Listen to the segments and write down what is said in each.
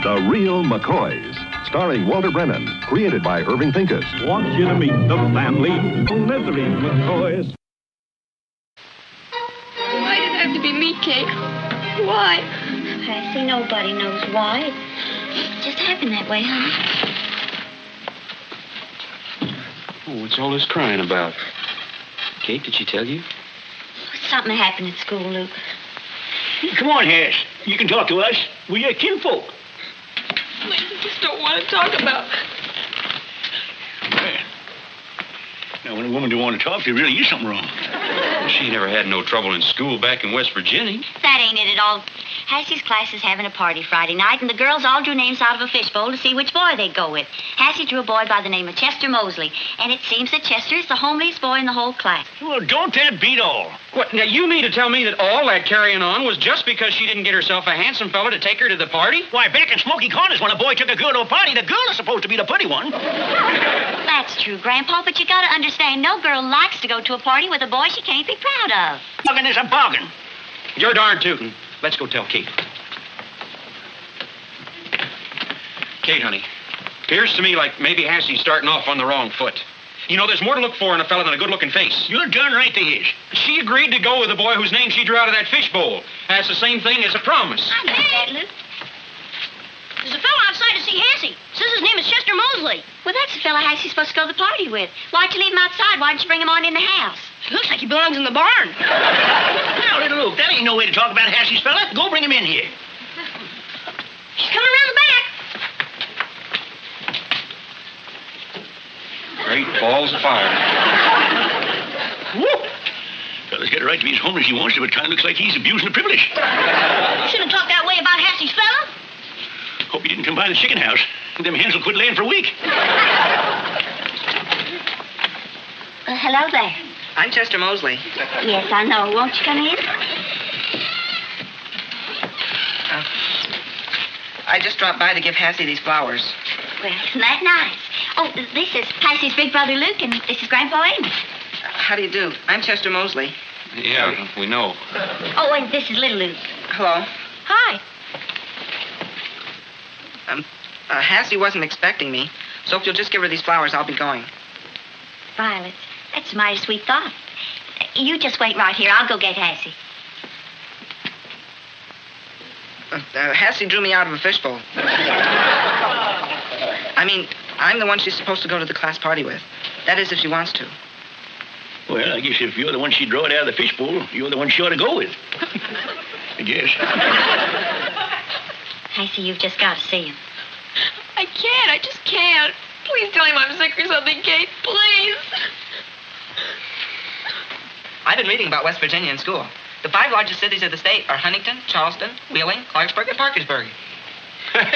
The Real McCoys, starring Walter Brennan, created by Irving Pincus. Want you to meet the family, the Real McCoys. Why does it have to be me, Kate? Why? I see nobody knows why. It just happened that way, honey. Oh, what's all this crying about? Kate, did she tell you? Something happened at school, Luke. Come on, Harris. You can talk to us. We're your kinfolk. I just don't want to talk about it. Well, now, when a woman don't want to talk, there really is something wrong. She never had no trouble in school back in West Virginia. That ain't it at all. Hassie's class is having a party Friday night, and the girls all drew names out of a fishbowl to see which boy they'd go with. Hassie drew a boy by the name of Chester Mosley, and it seems that Chester is the homeliest boy in the whole class. Well, don't that beat all? What, now you mean to tell me that all that carrying on was just because she didn't get herself a handsome fella to take her to the party? Why, back in Smoky Corners, when a boy took a girl to a party, the girl is supposed to be the pretty one. That's true, Grandpa, but you gotta understand, no girl likes to go to a party with a boy she can't be proud of. Bargain is a bargain. You're darn tootin'. Let's go tell Kate. Kate, honey, appears to me like maybe Hassie's starting off on the wrong foot. You know, there's more to look for in a fella than a good-looking face. You're darn right there is. She agreed to go with a boy whose name she drew out of that fishbowl. That's the same thing as a promise. I know that, Luke. There's a fellow outside to see Hassie. Says his name is Chester Mosley. Well, that's the fella Hassie's supposed to go to the party with. Why'd you leave him outside? Why didn't you bring him on in the house? Looks like he belongs in the barn. Now, little Luke, that ain't no way to talk about Hassie's fella. Go bring him in here. He's coming around the back. Great balls of fire. Whoop! Fella's got a right to be as homeless as he wants to, but it kind of looks like he's abusing the privilege. You shouldn't talk that way about Hassie's fella. Hope he didn't come by the chicken house. Them hens will quit laying for a week. Hello there. I'm Chester Mosley. Yes, I know. Won't you come in? I just dropped by to give Hassie these flowers. Well, isn't that nice? Oh, this is Hassie's big brother Luke, and this is Grandpa Amos. How do you do? I'm Chester Mosley. Yeah, we know. Oh, and this is little Luke. Hello. Hi. Hassie wasn't expecting me, so if you'll just give her these flowers, I'll be going. Violet, that's a mighty sweet thought. You just wait right here. I'll go get Hassie. Hassie drew me out of a fishbowl. I mean, I'm the one she's supposed to go to the class party with. That is, if she wants to. Well, I guess if you're the one she drew it out of the fishbowl, you're the one she ought to go with. I guess. Hassie, you've just got to see him. I can't. I just can't. Please tell him I'm sick or something, Kate. Please. I've been reading about West Virginia in school. The 5 largest cities of the state are Huntington, Charleston, Wheeling, Clarksburg, and Parkersburg.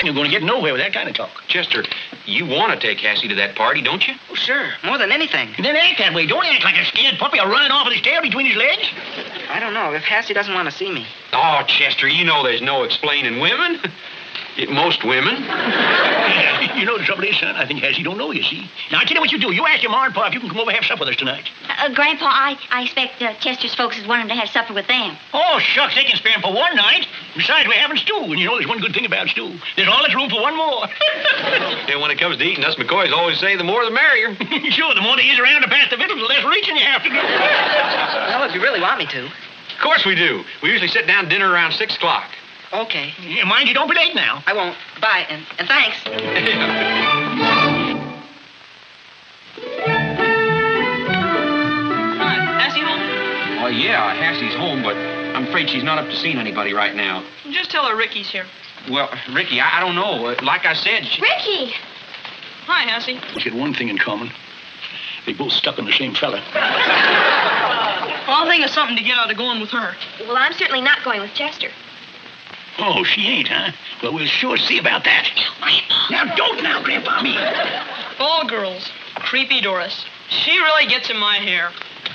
You're going to get nowhere with that kind of talk. Chester, you want to take Hassie to that party, don't you? Oh, sure. More than anything. Then act that way. Don't act like a scared puppy or running off with his tail between his legs. I don't know. If Hassie doesn't want to see me. Oh, Chester, you know there's no explaining women. Most women. You know the trouble is, son, I think Hassie don't know you, see? Now, I tell you what you do. You ask your ma and pa if you can come over and have supper with us tonight. Grandpa, I expect Chester's folks is wanting to have supper with them. Oh, shucks, they can spare him for one night. Besides, we're having stew, and you know there's one good thing about stew. There's always room for one more. And when it comes to eating, us McCoys always say the more the merrier. Sure, the more there is around to pass the victuals, the less reaching you have to do. Well, if you really want me to. Of course we do. We usually sit down to dinner around 6 o'clock. Okay. Yeah, mind you, don't be late now. I won't. Bye, and thanks. Hassie home? Well, yeah, Hassie's home, but I'm afraid she's not up to seeing anybody right now. Just tell her Ricky's here. Well, Ricky, I don't know. Like I said, Ricky! Hi, Hassie. We had one thing in common. They both stuck on the same fella. I'll think of something to get out of going with her. Well, I'm certainly not going with Chester. Oh, she ain't, huh? Well, we'll sure see about that. Now, don't now, Grandpa, me. All girls. Creepy Doris. She really gets in my hair.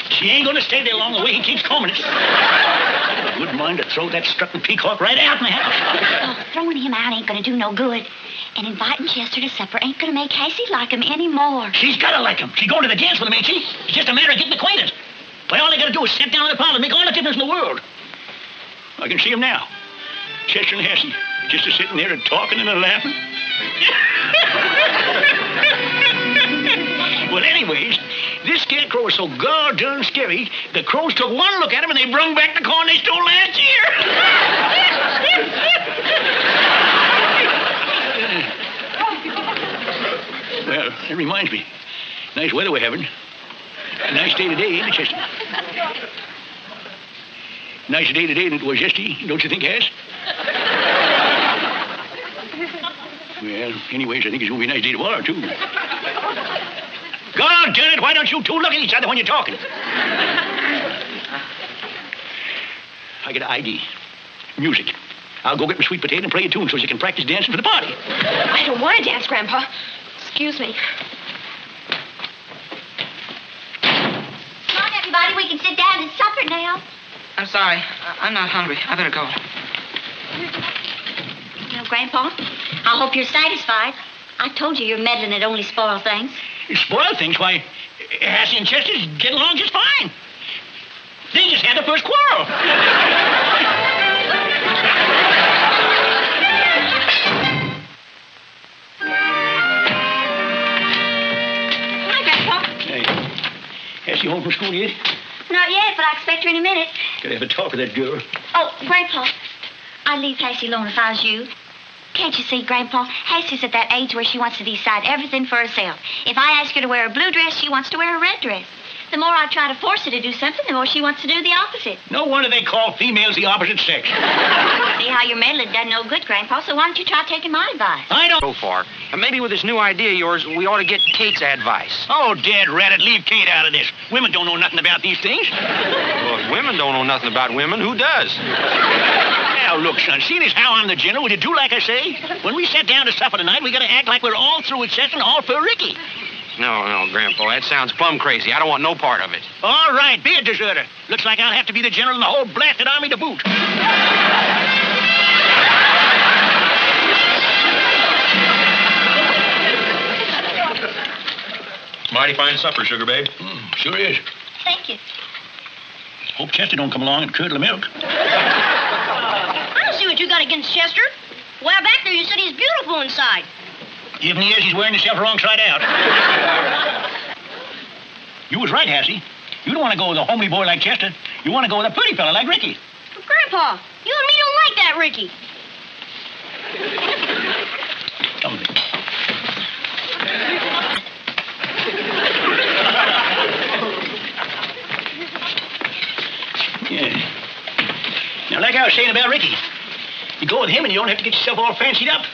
She ain't gonna stay there long the way he keeps combing us. Good mind to throw that strutting peacock right out in the house. Oh, throwing him out ain't gonna do no good. And inviting Chester to supper ain't gonna make Hassie like him anymore. She's gotta like him. She's going to the dance with him, ain't she? It's just a matter of getting acquainted. Well, all they gotta do is sit down in the parlor and make all the difference in the world. I can see him now. Chester and Hassie, just a sitting there and talking and a laughing. Well, anyways, this scarecrow was so goddamn scary, the crows took one look at him and they brung back the corn they stole last year. Well, that reminds me. Nice weather we're having. A nice day today, ain't it, Chester? Nicer day today than it was yesterday, don't you think, Hass? Well, anyways, I think it's going to be a nice day tomorrow, too. God damn it, why don't you two look at each other when you're talking? I get an ID. Music. I'll go get my sweet potato and play a tune so you can practice dancing for the party. I don't want to dance, Grandpa. Excuse me. Come on, everybody, we can sit down and supper now. I'm sorry. I'm not hungry. I better go. Well, Grandpa, I hope you're satisfied. I told you your meddling would only spoil things. You spoil things? Why, Hassie and Chester get along just fine. They just had the first quarrel. Hi, Grandpa. Hey, Hassie home from school yet? Not yet, but I expect her in a minute. Gotta have a talk with that girl. Oh, Grandpa, I'd leave Hassie alone if I was you. Can't you see, Grandpa? Hassie's at that age where she wants to decide everything for herself. If I ask her to wear a blue dress, she wants to wear a red dress. The more I try to force her to do something, the more she wants to do the opposite. No wonder they call females the opposite sex. See how your meddling done no good, Grandpa, so why don't you try taking my advice? I don't... So far. And maybe with this new idea of yours, we ought to get Kate's advice. Oh, Dad, rat it, leave Kate out of this. Women don't know nothing about these things. Well, if women don't know nothing about women, who does? Now, look, son, seeing as how I'm the general, will you do like I say? When we sit down to supper tonight, we gotta act like we're all through with Chester and all for Ricky. No, Grandpa, that sounds plumb crazy. I don't want no part of it. All right, be a deserter. Looks like I'll have to be the general in the whole blasted army to boot. Mighty fine supper, Sugar Babe. Sure is. Thank you. Hope Chester don't come along and curdle the milk. I don't see what you got against Chester. A while back there, you said he's beautiful inside. Even he is, he's wearing himself wrong side out. You was right, Hassie. You don't want to go with a homely boy like Chester. You want to go with a pretty fella like Ricky. But Grandpa, you and me don't like that Ricky. Come with me. Yeah. Now, like I was saying about Ricky, you go with him and you don't have to get yourself all fancied up.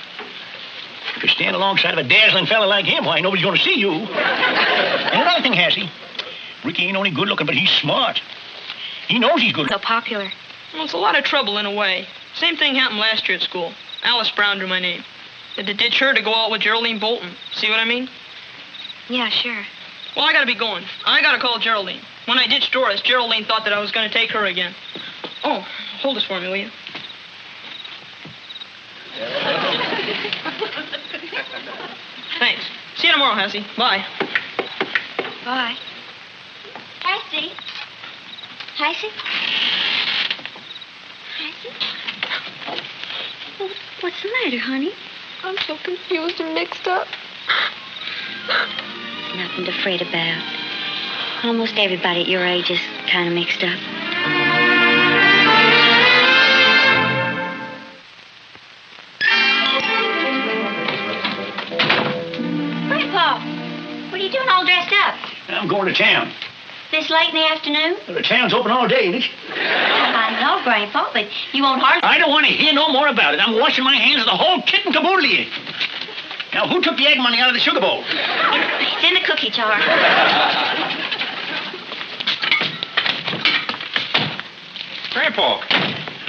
If you stand alongside of a dazzling fella like him, why, nobody's going to see you. And another thing, Hassie, Ricky ain't only good looking, but he's smart. He knows he's good. So popular. Well, it's a lot of trouble in a way. Same thing happened last year at school. Alice Brown drew my name. They ditched her to go out with Geraldine Bolton. See what I mean? Yeah, sure. Well, I gotta be going. I gotta call Geraldine. When I ditched Doris, Geraldine thought that I was gonna take her again. Oh, hold this for me, will you? Thanks. See you tomorrow, Hassie. Bye. Bye. Hassie? Hassie? Hassie? What's the matter, honey? I'm so confused and mixed up. Nothing to fret about. Almost everybody at your age is kind of mixed up. Grandpa, what are you doing all dressed up? I'm going to town. This late in the afternoon? Well, the town's open all day, ain't it? I know, Grandpa, but you won't hardly... I don't want to hear no more about it. I'm washing my hands of the whole kit and caboodle of you. Now, who took the egg money out of the sugar bowl? It's in the cookie jar. Grandpa,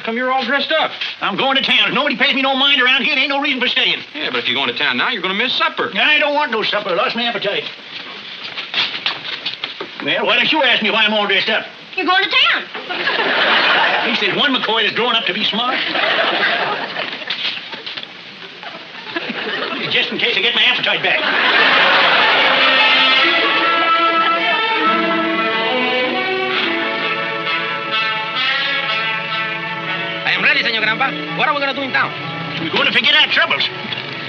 come you're all dressed up. I'm going to town. If nobody pays me no mind around here, there ain't no reason for staying. Yeah, but if you're going to town now, you're going to miss supper. I don't want no supper. I lost my appetite. Well, why don't you ask me why I'm all dressed up? You're going to town. At least there's one McCoy that's grown up to be smart. Just in case I get my appetite back. I am ready, Senor Grandpa. What are we going to do in town? We're going to forget our troubles.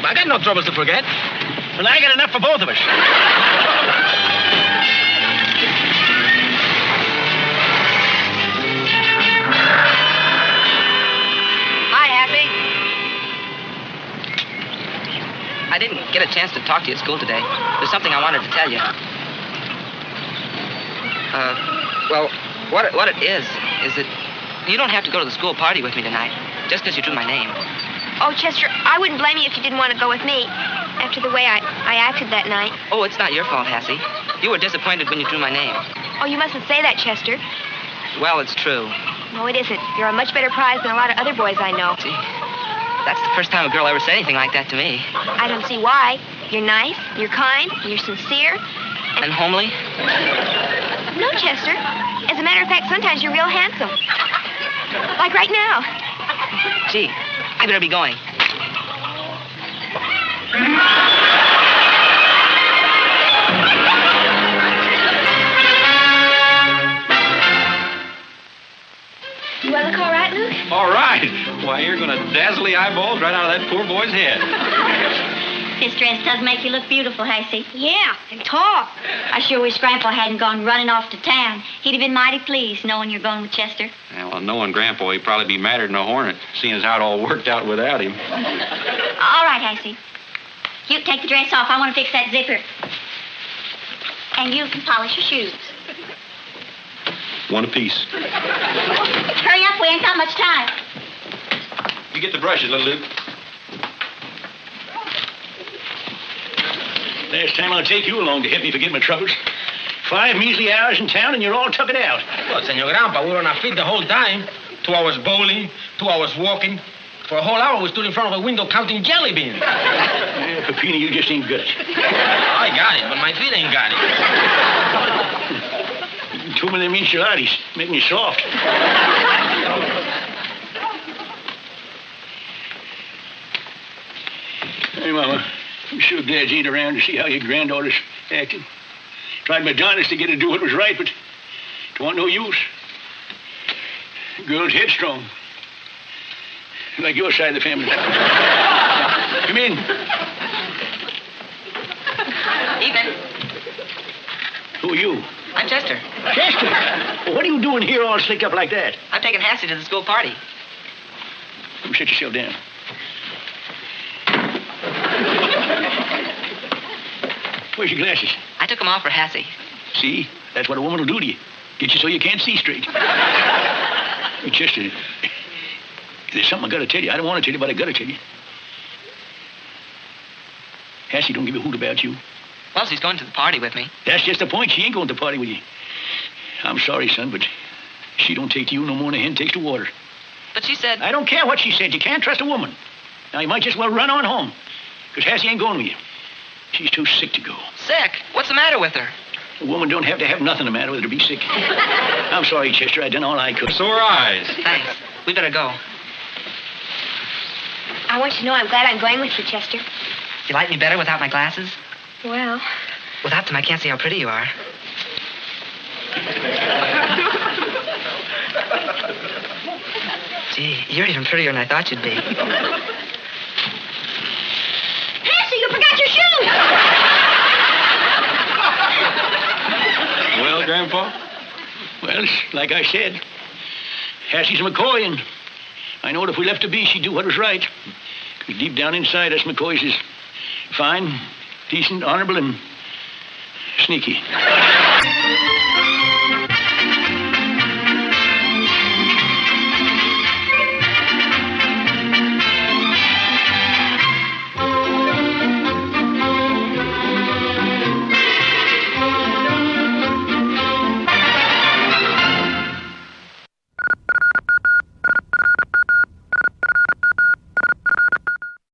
I got no troubles to forget. Well, I got enough for both of us. Hi, Happy. I didn't get a chance to talk to you at school today. There's something I wanted to tell you. Well, what it is that you don't have to go to the school party with me tonight, just because you drew my name. Oh, Chester, I wouldn't blame you if you didn't want to go with me after the way I acted that night. Oh, it's not your fault, Hassie. You were disappointed when you drew my name. Oh, you mustn't say that, Chester. Well, it's true. No, it isn't. You're a much better prize than a lot of other boys I know. See, that's the first time a girl ever said anything like that to me. I don't see why. You're nice, you're kind, you're sincere. And homely? No, Chester. As a matter of fact, sometimes you're real handsome. Like right now. Gee, I better be going. You want to look all right, Luke? All right. Why, you're going to dazzle the eyeballs right out of that poor boy's head. This dress does make you look beautiful, Hassie. Yeah, and tall. I sure wish Grandpa hadn't gone running off to town. He'd have been mighty pleased knowing you're going with Chester. Yeah, well, knowing Grandpa, he'd probably be madder than a hornet, seeing as how it all worked out without him. All right, Hassie. You take the dress off. I want to fix that zipper. And you can polish your shoes. One apiece. Hurry up, we ain't got much time. You get the brushes, little Luke. Last time I'll take you along to help me forget my troubles. 5 measly hours in town and you're all tuckered out. Well, Senor Grandpa, we were on our feet the whole time. 2 hours bowling, 2 hours walking. For a whole hour, we stood in front of a window counting jelly beans. Yeah, Peppino, you just ain't got it. I got it, but my feet ain't got it. Too many of them enchiladas make me soft. Hey, Mama, I'm sure Dad's ain't around to see how your granddaughter's acting. Tried my darndest to get her to do what was right, but it wasn't no use. The girl's headstrong. Like your side of the family. Come in. Evening. Who are you? I'm Chester. Chester? Well, what are you doing here all slicked up like that? I'm taking Hassie to the school party. Come sit yourself down. Where's your glasses? I took them off for Hassie. See? That's what a woman will do to you. Get you so you can't see straight. Hey, Chester, there's something I gotta tell you. I don't want to tell you, but I gotta tell you. Hassie don't give a hoot about you. Well, she's going to the party with me. That's just the point. She ain't going to the party with you. I'm sorry, son, but she don't take to you no more than a hen takes to water. But she said... I don't care what she said. You can't trust a woman. Now, you might just well run on home, because Hassie ain't going with you. She's too sick to go. Sick? What's the matter with her? A woman don't have to have nothing the matter with her to be sick. I'm sorry, Chester. I done all I could. So are I. Thanks. We better go. I want you to know I'm glad I'm going with you, Chester. You like me better without my glasses? Well, Without them, I can't see how pretty you are. Gee, you're even prettier than I thought you'd be. Hassie, you forgot your shoes! Well, Grandpa? Well, it's like I said. Hassie's a McCoy, and I know that if we left her be, she'd do what was right. 'Cause deep down inside us, McCoys is fine, decent, honorable, and sneaky.